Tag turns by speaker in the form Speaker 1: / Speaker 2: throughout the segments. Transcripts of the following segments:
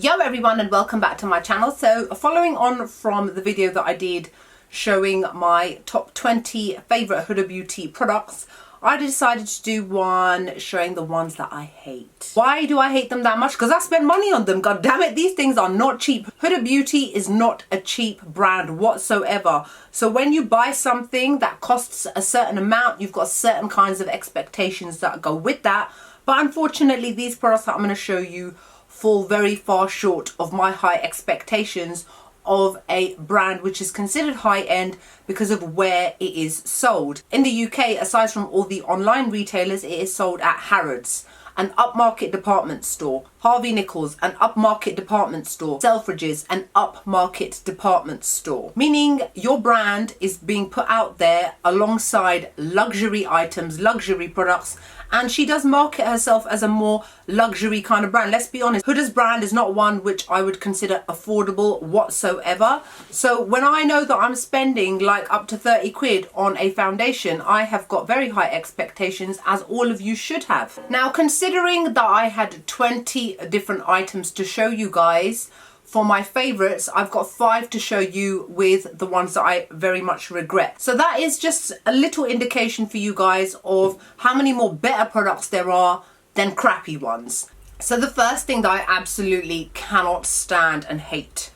Speaker 1: Yo everyone, and welcome back to my channel. So following on from the video that I did showing my top 20 favourite Huda Beauty products, I decided to do one showing the ones that I hate. Why do I hate them that much? Because I spend money on them. God damn it, these things are not cheap. Huda Beauty is not a cheap brand whatsoever. So when you buy something that costs a certain amount, you've got certain kinds of expectations that go with that. But unfortunately, these products that I'm going to show you fall very far short of my high expectations of a brand which is considered high-end because of where it is sold. In the UK, aside from all the online retailers, it is sold at Harrods, an upmarket department store, Harvey Nichols, an upmarket department store, Selfridges, an upmarket department store. Meaning your brand is being put out there alongside luxury items, luxury products, and she does market herself as a more luxury kind of brand. Let's be honest, Huda's brand is not one which I would consider affordable whatsoever. So when I know that I'm spending like up to 30 quid on a foundation, I have got very high expectations, as all of you should have. Now, considering that I had 20 different items to show you guys, for my favourites, I've got 5 to show you with the ones that I very much regret. So that is just a little indication for you guys of how many more better products there are than crappy ones. So the first thing that I absolutely cannot stand and hate,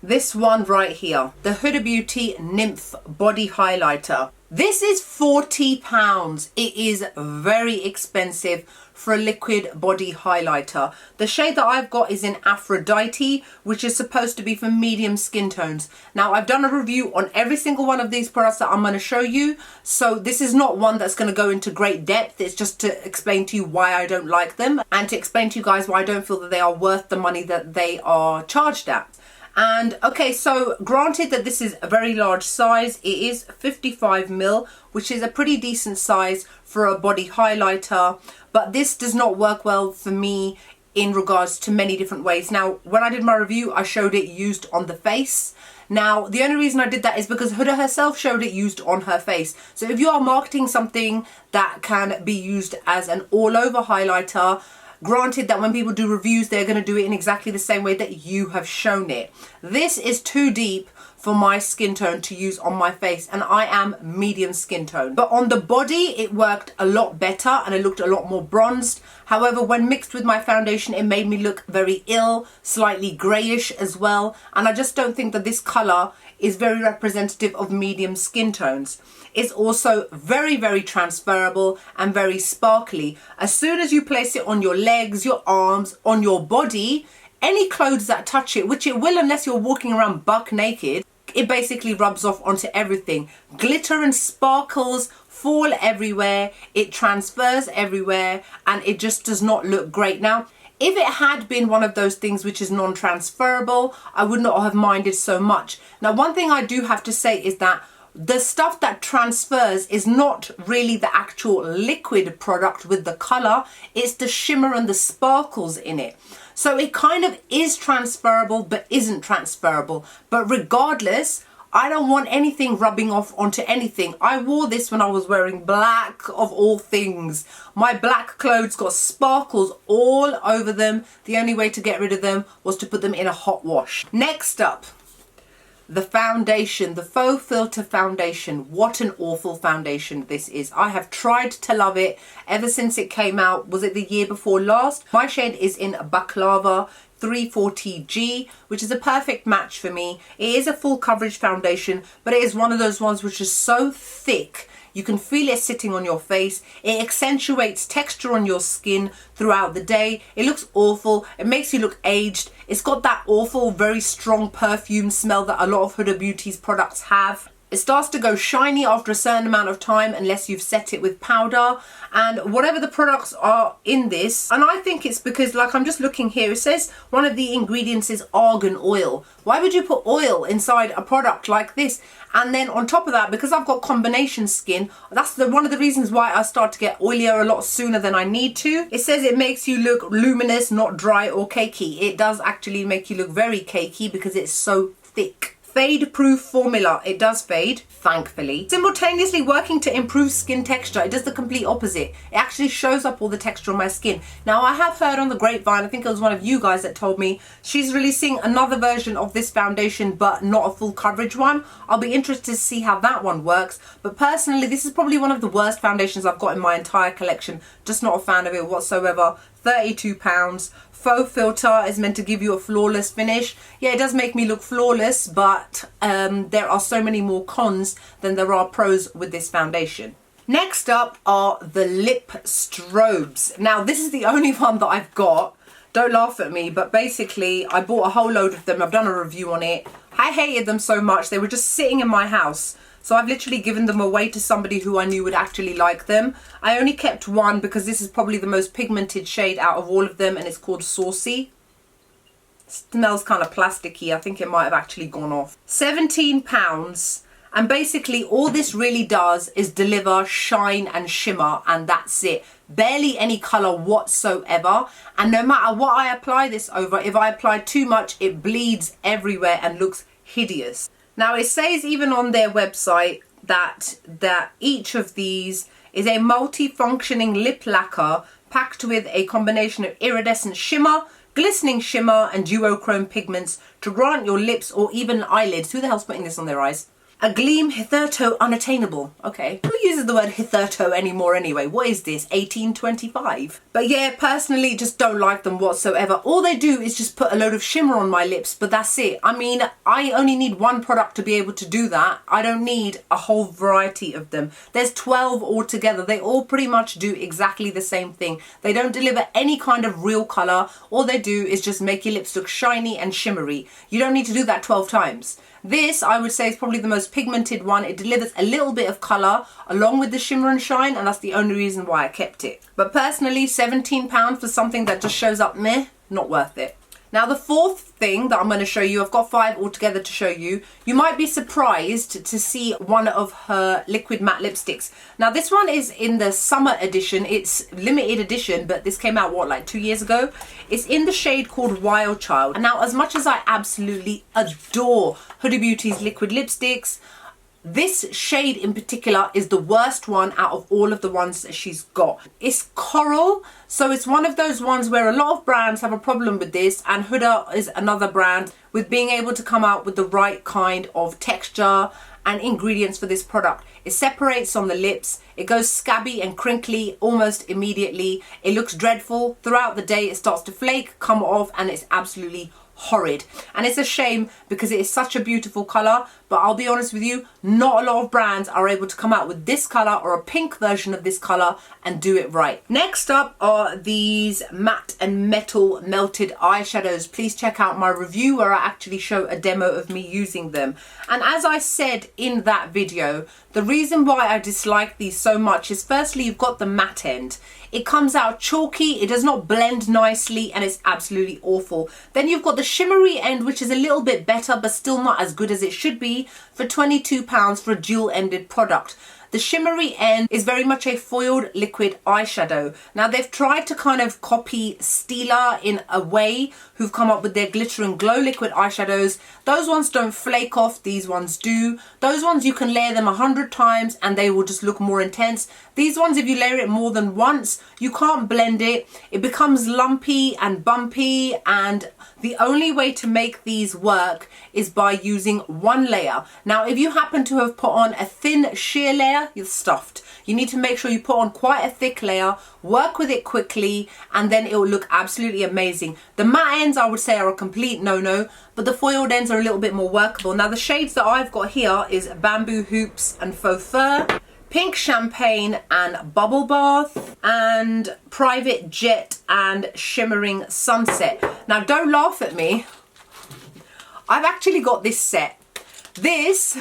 Speaker 1: this one right here, the Huda Beauty Nymph Body Highlighter. This is £40. It is very expensive for a liquid body highlighter. The shade that I've got is in Aphrodite, which is supposed to be for medium skin tones. Now, I've done a review on every single one of these products that I'm going to show you, so this is not one that's going to go into great depth. It's just to explain to you why I don't like them, and to explain to you guys why I don't feel that they are worth the money that they are charged at. And okay, so granted that this is a very large size, it is 55ml, which is a pretty decent size for a body highlighter, but this does not work well for me in regards to many different ways. Now, when I did my review, I showed it used on the face. Now, the only reason I did that is because Huda herself showed it used on her face. So if you are marketing something that can be used as an all-over highlighter, granted that when people do reviews, they're going to do it in exactly the same way that you have shown it. This is too deep for my skin tone to use on my face, and I am medium skin tone. But on the body, it worked a lot better and it looked a lot more bronzed. However, when mixed with my foundation, it made me look very ill, slightly greyish as well. And I just don't think that this colour is very representative of medium skin tones. It's also very, very transferable and very sparkly. As soon as you place it on your legs, your arms, on your body, any clothes that touch it, which it will unless you're walking around buck naked, it basically rubs off onto everything. Glitter and sparkles fall everywhere, it transfers everywhere, and it just does not look great. Now, if it had been one of those things which is non-transferable, I would not have minded so much. Now, one thing I do have to say is that the stuff that transfers is not really the actual liquid product with the colour, it's the shimmer and the sparkles in it. So it kind of is transferable but isn't transferable. But regardless, I don't want anything rubbing off onto anything. I wore this when I was wearing black, of all things. My black clothes got sparkles all over them. The only way to get rid of them was to put them in a hot wash. Next up, the foundation, the Faux Filter foundation. What an awful foundation this is. I have tried to love it ever since it came out. Was it the year before last? My shade is in Baklava 340G, which is a perfect match for me. It is a full coverage foundation, but it is one of those ones which is so thick you can feel it sitting on your face. It accentuates texture on your skin throughout the day. It looks awful. It makes you look aged. It's got that awful, very strong perfume smell that a lot of Huda Beauty's products have. It starts to go shiny after a certain amount of time unless you've set it with powder. And whatever the products are in this, and I think it's because, like, I'm just looking here, it says one of the ingredients is argan oil. Why would you put oil inside a product like this? And then on top of that, because I've got combination skin, that's one of the reasons why I start to get oilier a lot sooner than I need to. It says it makes you look luminous, not dry or cakey. It does actually make you look very cakey because it's so thick. fade proof formula. It does fade, thankfully. Simultaneously working to improve skin texture. It does the complete opposite. It actually shows up all the texture on my skin. Now I have heard on the grapevine, I think it was one of you guys that told me, she's releasing another version of this foundation but not a full coverage one. I'll be interested to see how that one works. But personally, this is probably one of the worst foundations I've got in my entire collection. Just not a fan of it whatsoever. £32. Faux filter is meant to give you a flawless finish. Yeah, it does make me look flawless, but there are so many more cons than there are pros with this foundation. Next up are the lip strobes. Now this is the only one that I've got. Don't laugh at me, but basically I bought a whole load of them. I've done a review on it. I hated them so much. They were just sitting in my house. So I've literally given them away to somebody who I knew would actually like them. I only kept one because this is probably the most pigmented shade out of all of them, and it's called Saucy. Smells kind of plasticky. I think it might have actually gone off. £17. And basically all this really does is deliver shine and shimmer, and that's it. Barely any colour whatsoever. And no matter what I apply this over, if I apply too much, it bleeds everywhere and looks hideous. Now it says even on their website that each of these is a multi-functioning lip lacquer packed with a combination of iridescent shimmer, glistening shimmer and duochrome pigments to grant your lips or even eyelids. Who the hell's putting this on their eyes? A gleam hitherto unattainable. Okay. Who uses the word hitherto anymore anyway? What is this? 1825? But yeah, personally, just don't like them whatsoever. All they do is just put a load of shimmer on my lips, but that's it. I mean, I only need one product to be able to do that. I don't need a whole variety of them. There's 12 altogether. They all pretty much do exactly the same thing. They don't deliver any kind of real colour. All they do is just make your lips look shiny and shimmery. You don't need to do that 12 times. This, I would say, is probably the most pigmented one. It delivers a little bit of colour along with the shimmer and shine, and that's the only reason why I kept it. But personally, £17 for something that just shows up meh, not worth it. Now the fourth thing that I'm going to show you, I've got 5 altogether to show you. You might be surprised to see one of her liquid matte lipsticks. Now this one is in the summer edition. It's limited edition, but this came out, what, like 2 years ago? It's in the shade called Wild Child. And now, as much as I absolutely adore Huda Beauty's liquid lipsticks, this shade in particular is the worst one out of all of the ones that she's got. It's coral, so it's one of those ones where a lot of brands have a problem with this, and Huda is another brand with being able to come out with the right kind of texture and ingredients for this product. It separates on the lips, it goes scabby and crinkly almost immediately, it looks dreadful. Throughout the day it starts to flake, come off, and it's absolutely horrid. And it's a shame because it is such a beautiful colour, but I'll be honest with you, not a lot of brands are able to come out with this colour or a pink version of this colour and do it right. Next up are these matte and metal melted eyeshadows. Please check out my review where I actually show a demo of me using them. And as I said in that video, the reason why I dislike these so much is, firstly, you've got the matte end. It comes out chalky, it does not blend nicely, and it's absolutely awful. Then you've got the shimmery end, which is a little bit better but still not as good as it should be, for £22 for a dual-ended product. The shimmery end is very much a foiled liquid eyeshadow. Now they've tried to kind of copy Stila in a way, who've come up with their glitter and glow liquid eyeshadows. Those ones don't flake off, these ones do. Those ones you can layer them 100 times and they will just look more intense. These ones, if you layer it more than once, you can't blend it. It becomes lumpy and bumpy, and the only way to make these work is by using one layer. Now, if you happen to have put on a thin sheer layer, you're stuffed. You need to make sure you put on quite a thick layer, work with it quickly, and then it will look absolutely amazing. The matte ends, I would say, are a complete no-no, but the foiled ends are a little bit more workable. Now, the shades that I've got here is Bamboo Hoops and Faux Fur, Pink Champagne and Bubble Bath, and Private Jet and Shimmering Sunset. Now, don't laugh at me. I've actually got this set. This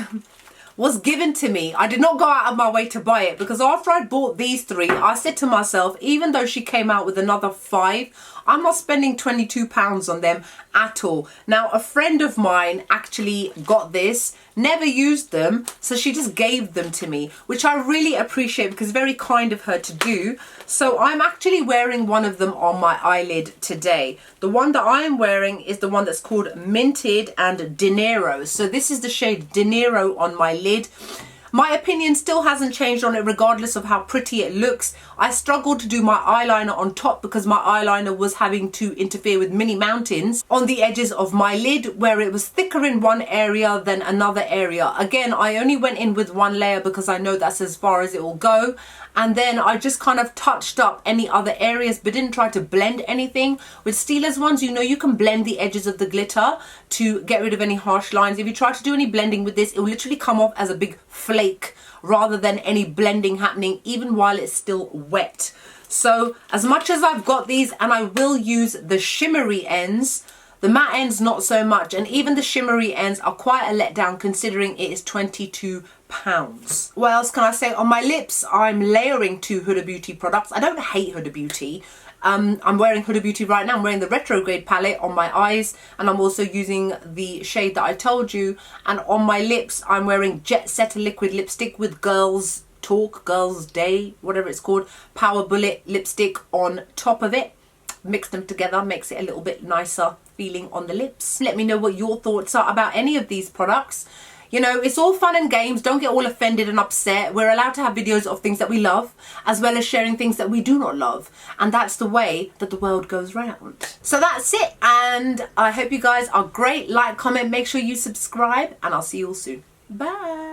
Speaker 1: was given to me. I did not go out of my way to buy it, because after I bought these 3, I said to myself, even though she came out with another 5, I'm not spending £22 on them at all. Now, a friend of mine actually got this, never used them, so she just gave them to me, which I really appreciate because very kind of her to do. So I'm actually wearing one of them on my eyelid today. The one that I'm wearing is the one that's called Minted and Dinero. So this is the shade Dinero on my lid. My opinion still hasn't changed on it regardless of how pretty it looks. I struggled to do my eyeliner on top because my eyeliner was having to interfere with mini mountains on the edges of my lid where it was thicker in one area than another area. Again, I only went in with one layer because I know that's as far as it will go. And then I just kind of touched up any other areas but didn't try to blend anything. With Steelers ones, you know, you can blend the edges of the glitter to get rid of any harsh lines. If you try to do any blending with this, it will literally come off as a big flake rather than any blending happening even while it's still wet. So as much as I've got these, and I will use the shimmery ends, the matte ends not so much, and even the shimmery ends are quite a letdown considering it is £22. What else can I say? On my lips, I'm layering 2 Huda Beauty products. I don't hate Huda Beauty. I'm wearing Huda Beauty right now. I'm wearing the Retrograde palette on my eyes, and I'm also using the shade that I told you. And on my lips, I'm wearing Jet Setter liquid lipstick with Girls Talk, Girls Day, whatever it's called, Power Bullet lipstick on top of it. Mix them together, makes it a little bit nicer feeling on the lips. Let me know what your thoughts are about any of these products. You know, it's all fun and games. Don't get all offended and upset. We're allowed to have videos of things that we love, as well as sharing things that we do not love. And that's the way that the world goes round. So that's it. And I hope you guys are great. Like, comment, make sure you subscribe. And I'll see you all soon. Bye.